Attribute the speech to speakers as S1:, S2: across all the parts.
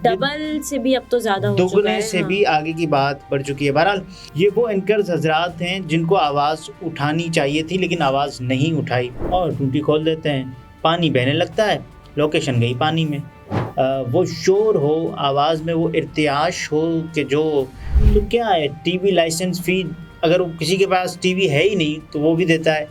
S1: Double से भी अब तो ज़्यादा हो चुका है,
S2: दोगुने से भी आगे की बात बढ़ चुकी है। बहरहाल ये वो एंकर्स हजरात हैं जिनको आवाज़ उठानी चाहिए थी लेकिन आवाज़ नहीं उठाई और टूटी खोल देते हैं, पानी बहने लगता है, लोकेशन गई पानी में। वो शोर हो, आवाज़ में वो इर्तियाश हो कि जो तो क्या है, टीवी लाइसेंस फ़ी अगर किसी के पास टीवी है ही नहीं तो वो भी देता है।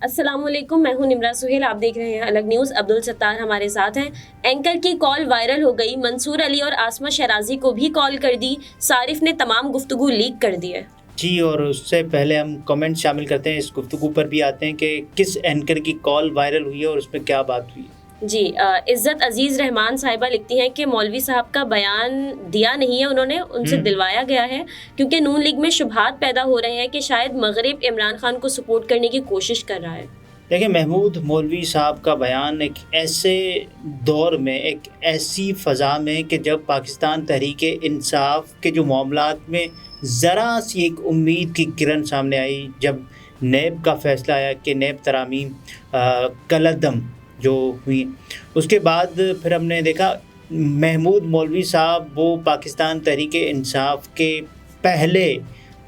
S1: अस्सलामुअलैकुम, मैं हूं निम्रा सुहेल। आप देख रहे हैं अलग न्यूज़। अब्दुल सत्तार हमारे साथ हैं। एंकर की कॉल वायरल हो गई। मंसूर अली और आसमा शराजी को भी कॉल कर दी। सारिफ ने तमाम गुफ्तगू लीक कर दी है
S2: जी, और उससे पहले हम कमेंट शामिल करते हैं, इस गुफ्तगू पर भी आते हैं कि किस एंकर की कॉल वायरल हुई है और उसमें क्या बात हुई।
S1: जी। इज़्ज़त अजीज़ रहमान साहिबा लिखती हैं कि मौलवी साहब का बयान दिया नहीं है उन्होंने, उनसे दिलवाया गया है क्योंकि नून लीग में शुबहात पैदा हो रहे हैं कि शायद मगरिब इमरान खान को सपोर्ट करने की कोशिश कर रहा है।
S2: देखिए, महमूद मौलवी साहब का बयान एक ऐसे दौर में, एक ऐसी फ़ज़ा में कि जब पाकिस्तान तहरीक-ए-इंसाफ़ के जो मामलात में ज़रा सी एक उम्मीद की किरण सामने आई, जब नैब का फ़ैसला आया कि नैब तरामीम कलअदम जो हुई, उसके बाद फिर हमने देखा महमूद मौलवी साहब वो पाकिस्तान तहरीक-ए-इंसाफ़ के पहले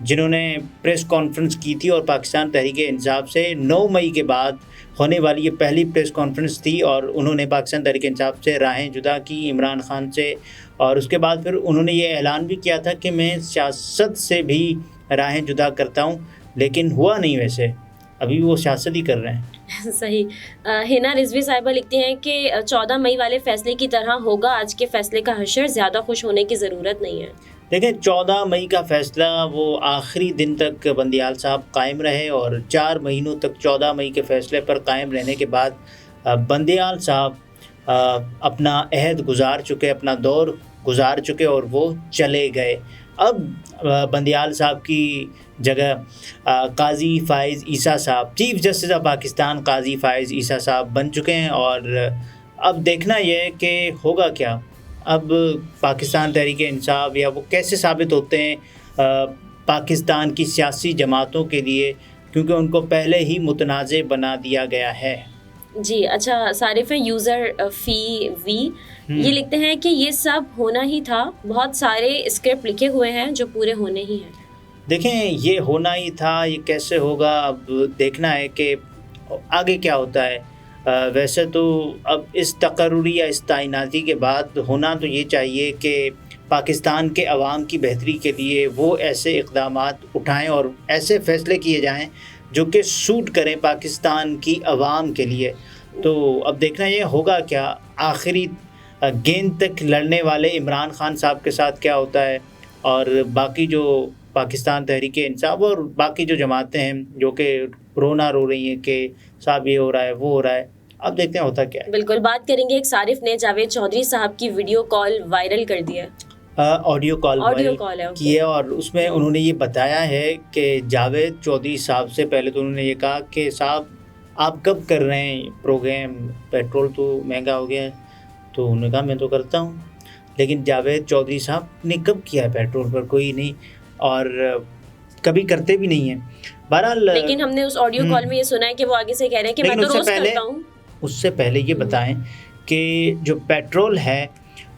S2: जिन्होंने प्रेस कॉन्फ्रेंस की थी और पाकिस्तान तहरीक-ए-इंसाफ़ से 9 मई के बाद होने वाली ये पहली प्रेस कॉन्फ्रेंस थी और उन्होंने पाकिस्तान तहरीक-ए-इंसाफ़ से राहें जुदा की इमरान खान से, और उसके बाद फिर उन्होंने ये ऐलान भी किया था कि मैं सियासत से भी राहें जुदा करता हूँ, लेकिन हुआ नहीं। वैसे अभी वो सियासत ही कर रहे हैं।
S1: सही। हिना रिजवी साहिबा लिखती हैं कि 14 मई वाले फैसले की तरह होगा आज के फैसले का हशर, ज़्यादा खुश होने की ज़रूरत नहीं है।
S2: देखें, 14 मई का फ़ैसला वो आखिरी दिन तक बंदियाल साहब कायम रहे और 4 महीनों तक 14 मई के फ़ैसले पर कायम रहने के बाद बंदियाल साहब अपना अहद गुजार चुके, अपना दौर गुजार चुके और वो चले गए। अब बंदियाल साहब की जगह काजी फ़ाइज़ ईसा साहब, चीफ़ जस्टिस ऑफ पाकिस्तान काजी फ़ाइज़ ईसा साहब बन चुके हैं और अब देखना यह है कि होगा क्या। अब पाकिस्तान तहरीक-ए-इंसाफ़ या वो कैसे साबित होते हैं पाकिस्तान की सियासी जमातों के लिए, क्योंकि उनको पहले ही मुतनाज़े बना दिया गया है।
S1: जी। अच्छा, सारिफ यूज़र फ़ी वी ये लिखते हैं कि ये सब होना ही था, बहुत सारे स्क्रिप्ट लिखे हुए हैं जो पूरे होने ही हैं।
S2: देखें, ये होना ही था, ये कैसे होगा अब देखना है कि आगे क्या होता है। वैसे तो अब इस तकर्रुरी या इस तैनाती के बाद होना तो ये चाहिए कि पाकिस्तान के अवाम की बेहतरी के लिए वो ऐसे इक़दामात उठाएं और ऐसे फ़ैसले किए जाएं जो कि सूट करें पाकिस्तान की अवाम के लिए। तो अब देखना ये होगा क्या, आखिरी गेंद तक लड़ने वाले इमरान खान साहब के साथ क्या होता है और बाकी जो पाकिस्तान तहरीक-ए-इंसाफ़ और बाकी जो जमातें हैं जो कि रोना रो रही हैं कि साहब ये हो रहा है, वो हो रहा है। अब देखते हैं होता क्या है।
S1: बिल्कुल बात करेंगे। एक सारिफ ने जावेद चौधरी साहब की वीडियो कॉल वायरल कर दी है।
S2: ऑडियो कॉल की है और उसमें उन्होंने ये बताया है कि जावेद चौधरी साहब से पहले तो उन्होंने ये कहा कि साहब आप कब कर रहे हैं प्रोग्राम, पेट्रोल तो महंगा हो गया है। तो उन्होंने कहा मैं तो करता हूँ, लेकिन जावेद चौधरी साहब ने कब किया है पेट्रोल पर, कोई नहीं, और कभी करते भी नहीं हैं। बहरहाल
S1: लेकिन हमने उस ऑडियो कॉल में ये सुना है कि वो आगे से कह रहे हैं कि मैं तो रोज़ करता हूँ।
S2: उससे पहले ये बताएं कि जो पेट्रोल है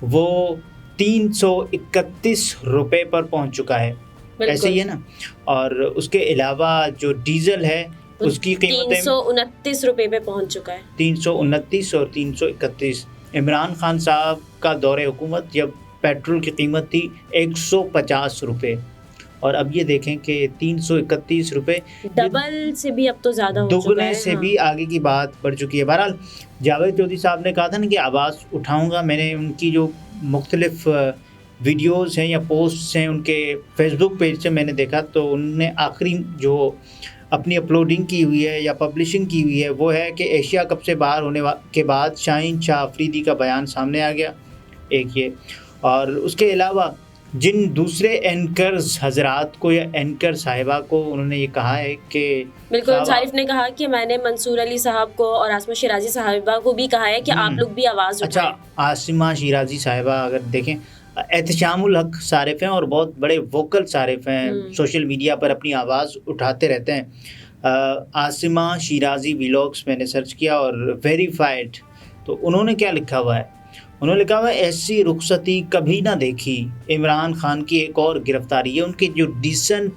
S2: वो 331 रुपये पर पहुंच चुका है, ऐसे ही है ना, और उसके अलावा जो डीजल है उसकी कीमत
S1: 329 रुपये पे पहुंच चुका है।
S2: 329 और 331। इमरान खान साहब का दौरे हुकूमत जब पेट्रोल की कीमत थी 150 रुपये और अब ये देखें कि 331 रुपये,
S1: डबल से भी अब तो ज़्यादा हो चुका है।
S2: दोगुने से भी आगे की बात बढ़ चुकी है। बहरहाल जावेद चौधरी साहब ने कहा था ना कि आवाज़ उठाऊंगा। मैंने उनकी जो मुख्तलिफ वीडियोस हैं या पोस्ट्स हैं उनके फेसबुक पेज से मैंने देखा, तो उन्होंने आखिरी जो अपनी अपलोडिंग की हुई है या पब्लिशिंग की हुई है वो है कि एशिया कप से बाहर होने के बाद शाहीन शाह अफरीदी का बयान सामने आ गया एक ये, और उसके अलावा जिन दूसरे एंकर्स हजरात को या एंकर साहिबा को उन्होंने ये कहा है कि
S1: बिल्कुल, सारिफ ने कहा कि मैंने मंसूर अली साहब को और आसमा शिराजी साहिबा को भी कहा है कि आप लोग भी आवाज़ उठाएं।
S2: अच्छा, आसिमा शिराजी साहिबा अगर देखें, एहतशामुल हक सारिफ हैं और बहुत बड़े वोकल सारिफ हैं, सोशल मीडिया पर अपनी आवाज़ उठाते रहते हैं। आसिमा शिराजी व्लॉग्स मैंने सर्च किया और वेरीफाइड, तो उन्होंने क्या लिखा हुआ है, उन्होंने लिखा हुआ है ऐसी रुखसती कभी ना देखी, इमरान खान की एक और गिरफ्तारी। ये उनके जो डिसेंट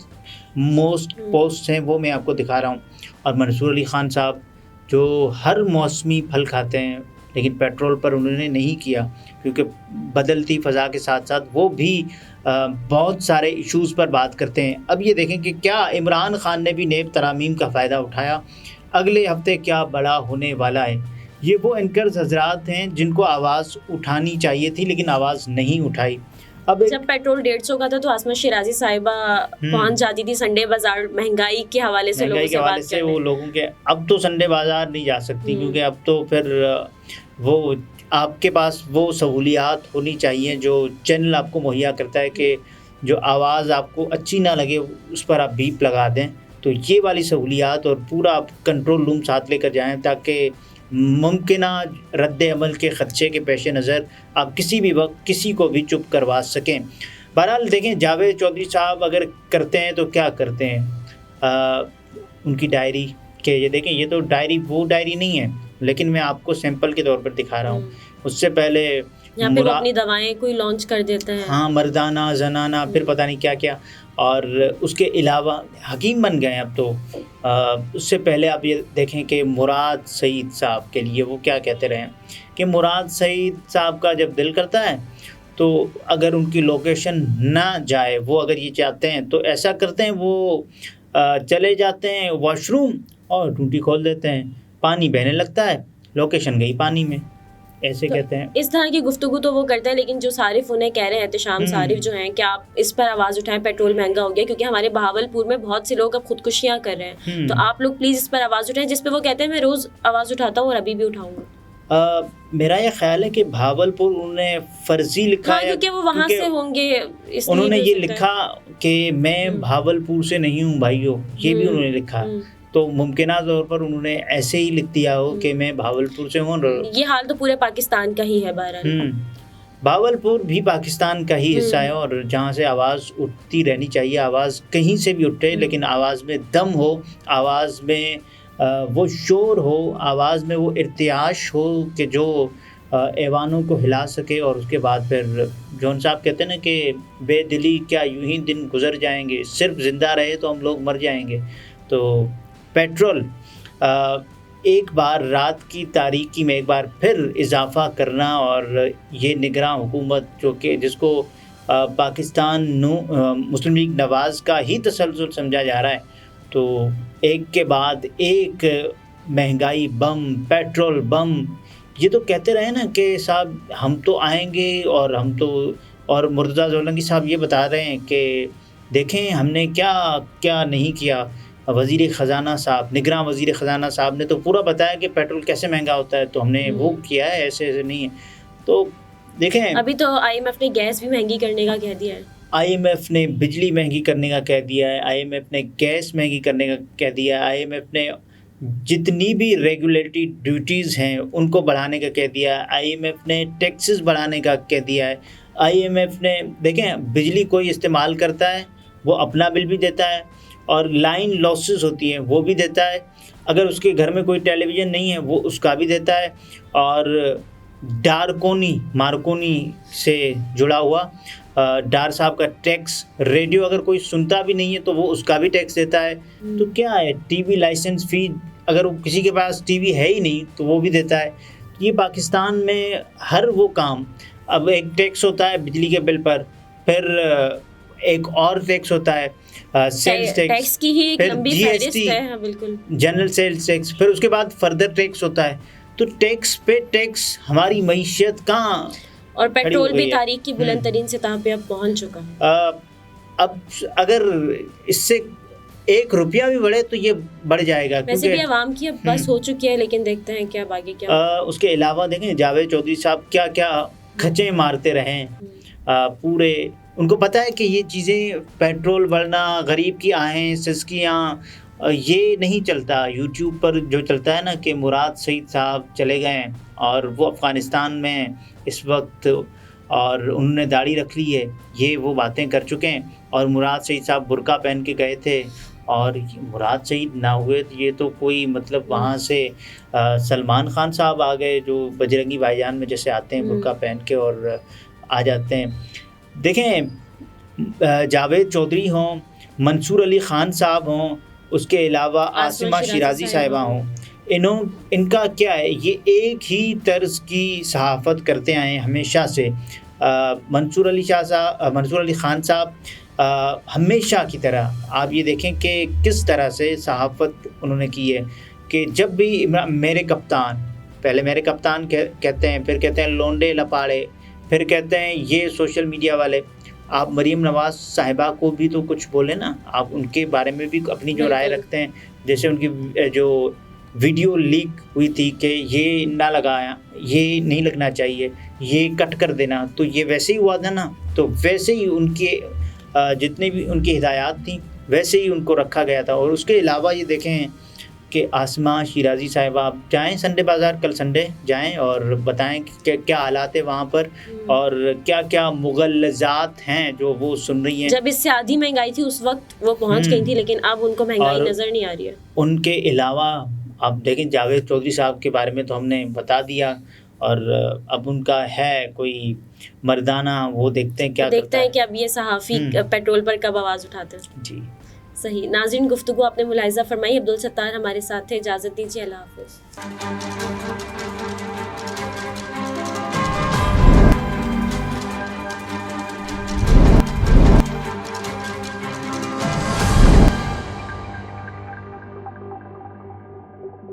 S2: मोस्ट पोस्ट हैं वो मैं आपको दिखा रहा हूँ। और मंसूर अली खान साहब जो हर मौसमी फल खाते हैं, लेकिन पेट्रोल पर उन्होंने नहीं किया, क्योंकि बदलती फ़ज़ा के साथ साथ वो भी बहुत सारे इश्यूज़ पर बात करते हैं। अब ये देखें कि क्या इमरान खान ने भी नेब तरामीम का फ़ायदा उठाया, अगले हफ्ते क्या बड़ा होने वाला है। ये वो एंकर्स हजरात हैं जिनको आवाज़ उठानी चाहिए थी लेकिन आवाज़ नहीं उठाई। अब
S1: जब पेट्रोल 150 का था तो आसमा शिराजी साहिबा पहुंच जाती थी संडे बाजार, महंगाई के हवाले से लोगों से बात करने।
S2: वो लोगों के, अब तो संडे बाजार नहीं जा सकती, क्योंकि अब तो फिर वो आपके पास वो सहूलियात होनी चाहिए जो चैनल आपको मुहैया करता है कि जो आवाज़ आपको अच्छी ना लगे उस पर आप बीप लगा दें। तो ये वाली सहूलियात और पूरा आप कंट्रोल रूम साथ लेकर जाएं, ताकि मुमकिन रद्द अमल के ख़दशे के पेश नज़र आप किसी भी वक्त किसी को भी चुप करवा सकें। बहरहाल देखें, जावेद चौधरी साहब अगर करते हैं तो क्या करते हैं, उनकी डायरी के ये देखें, ये तो डायरी वो डायरी नहीं है, लेकिन मैं आपको सैंपल के तौर पर दिखा रहा हूँ। उससे पहले
S1: यहाँ पे वो अपनी दवाएं कोई लॉन्च कर देते हैं,
S2: हाँ, मर्दाना जनाना, फिर पता नहीं क्या क्या, और उसके अलावा हकीम बन गए अब तो। उससे पहले आप ये देखें कि मुराद सईद साहब के लिए वो क्या कहते रहे कि मुराद सईद साहब का जब दिल करता है तो अगर उनकी लोकेशन ना जाए, वो अगर ये चाहते हैं तो ऐसा करते हैं, वो चले जाते हैं वॉशरूम और टूटी खोल देते हैं, पानी बहने लगता है, लोकेशन गई पानी में, ऐसे तो कहते हैं।
S1: इस तरह की गुफ्तगू तो वो करते हैं, लेकिन जो सारिफ उन्हें कह रहे हैं, एहतशाम सारिफ जो हैं, कि आप इस पर आवाज़ उठाएं, पेट्रोल महंगा हो गया, क्योंकि हमारे बहावलपुर में बहुत से लोग अब खुदकुशियाँ कर रहे हैं, तो आप लोग प्लीज़ इस पर आवाज़ उठाएं, जिस पर वो कहते हैं मैं रोज़ आवाज़ उठाता हूँ और अभी भी उठाऊँगा।
S2: मेरा ये ख्याल है कि भावलपुर उन्होंने फर्जी लिखा है,
S1: क्योंकि वो वहाँ से होंगे,
S2: उन्होंने ये लिखा कि मैं भावलपुर से नहीं हूँ भाइयों, ये भी उन्होंने लिखा, तो मुमकिना तौर पर उन्होंने ऐसे ही लिख दिया हो कि मैं भावलपुर से हूँ।
S1: ये हाल तो पूरे पाकिस्तान का ही है। बहरहाल
S2: भावलपुर भी पाकिस्तान का ही हिस्सा है और जहाँ से आवाज़ उठती रहनी चाहिए, आवाज़ कहीं से भी उठे, लेकिन आवाज़ में दम हो, आवाज़ में वो शोर हो, आवाज़ में वो इर्तियाश हो कि जो ऐवानों को हिला सके। और उसके बाद फिर जॉन साहब कहते हैं ना कि बेदिली क्या यूं ही दिन गुजर जाएंगे, सिर्फ ज़िंदा रहे तो हम लोग मर जाएंगे। तो पेट्रोल एक बार रात की तारीकी में एक बार फिर इजाफ़ा करना, और ये निगरान हुकूमत जो कि जिसको पाकिस्तान मुस्लिम लीग नवाज़ का ही तसलसल समझा जा रहा है, तो एक के बाद एक महंगाई बम, पेट्रोल बम, ये तो कहते रहे ना कि साहब हम तो आएंगे और हम तो, और मुर्तज़ा ज़ोलंगी साहब ये बता रहे हैं कि देखें हमने क्या क्या नहीं किया। वज़ीर ख़ज़ाना साहब, निगरान वज़ीर ख़ज़ाना साहब ने तो पूरा बताया कि पेट्रोल कैसे महंगा होता है, तो हमने वो किया है, ऐसे ऐसे नहीं है। तो देखें,
S1: अभी तो IMF ने गैस भी महंगी करने का कह दिया है,
S2: IMF ने बिजली महंगी करने का कह दिया है, IMF ने गैस महंगी करने का कह दिया है, IMF ने जितनी भी रेगुलेटरी ड्यूटीज़ हैं उनको बढ़ाने का कह दिया है, IMF ने टैक्सेस बढ़ाने का कह दिया है, IMF ने, देखें बिजली कोई इस्तेमाल करता है वो अपना बिल भी देता है, और लाइन लॉसेस होती हैं वो भी देता है, अगर उसके घर में कोई टेलीविज़न नहीं है वो उसका भी देता है, और मार्कोनी से जुड़ा हुआ डार साहब का टैक्स, रेडियो अगर कोई सुनता भी नहीं है तो वो उसका भी टैक्स देता है। तो क्या है, टीवी लाइसेंस फ़ी, अगर किसी के पास टीवी है ही नहीं तो वो भी देता है। ये पाकिस्तान में हर वो काम, अब एक टैक्स होता है बिजली के बिल पर, फिर एक और टैक्स होता है सेल्स टैक्स
S1: की ही एक लंबी फहरिस्त है, बिल्कुल,
S2: जनरल सेल्स टैक्स, फिर उसके बाद फर्दर टैक्स होता है। तो टैक्स पे टैक्स, हमारी मईशत कहाँ,
S1: और पेट्रोल भी तारीख की बुलंद तरीन सतह पे अब पहुंच चुका है।
S2: अब अगर इससे ₹1 भी बढ़े तो ये बढ़ जाएगा,
S1: वैसे भी आवाम की अब बस हो चुकी है, लेकिन देखते हैं क्या आगे क्या।
S2: उसके अलावा देखें जावेद चौधरी साहब क्या क्या खचे मारते रहे, पूरे उनको पता है कि ये चीज़ें, पेट्रोल बढ़ना, गरीब की आहें सिसकियाँ, ये नहीं चलता। यूट्यूब पर जो चलता है ना कि मुराद सईद साहब चले गए और वो अफ़गानिस्तान में इस वक्त, और उन्होंने दाढ़ी रख ली है, ये वो बातें कर चुके हैं। और मुराद सईद साहब बुर्का पहन के गए थे और मुराद शहीद ना हुए तो ये तो कोई मतलब वहाँ से सलमान खान साहब आ गए जो बजरंगी भाईजान में जैसे आते हैं बुर्का पहन के और आ जाते हैं। देखें जावेद चौधरी हों, मंसूर अली ख़ान साहब हों, उसके अलावा आसिमा शिराजी साहिबा हों, इनका क्या है, ये एक ही तर्ज की सहाफ़त करते आए हैं हमेशा से। मंसूर अली ख़ान साहब हमेशा की तरह आप ये देखें कि किस तरह से सहाफ़त उन्होंने की है कि जब भी मेरे कप्तान, पहले मेरे कप्तान कहते हैं, फिर कहते हैं लोंडे लपाड़े, फिर कहते हैं ये सोशल मीडिया वाले। आप मरीम नवाज़ साहिबा को भी तो कुछ बोले ना, आप उनके बारे में भी अपनी जो राय रखते हैं। जैसे उनकी जो वीडियो लीक हुई थी कि ये ना लगाया, ये नहीं लगना चाहिए, ये कट कर देना, तो ये वैसे ही हुआ था ना। तो वैसे ही उनके जितने भी उनकी हिदायत थी वैसे ही उनको रखा गया था। और उसके अलावा ये देखें कि आसिमा शिराजी साहिबा, आप जाएँ संडे बाज़ार, कल संडे जाएँ और बताएं कि क्या हालात है वहाँ पर और क्या क्या मुग़ल्लज़ात हैं जो वो सुन रही हैं।
S1: जब इससे आधी महंगाई थी उस वक्त वो पहुँच गई थी, लेकिन अब उनको महंगाई नज़र नहीं आ रही है।
S2: उनके अलावा आप देखें जावेद चौधरी साहब के बारे में तो हमने बता दिया, और अब उनका है कोई मर्दाना, वो देखते हैं क्या
S1: देखते हैं कि अब ये सहाफ़ी पेट्रोल पर कब आवाज़ उठाते हैं।
S2: जी
S1: सही। नाज़रीन, गुफ्तगू आपने मुलाहिज़ा फरमाई। अब्दुल सत्तार हमारे साथ थे। इजाज़त दीजिए, अल्लाह हाफ़िज़।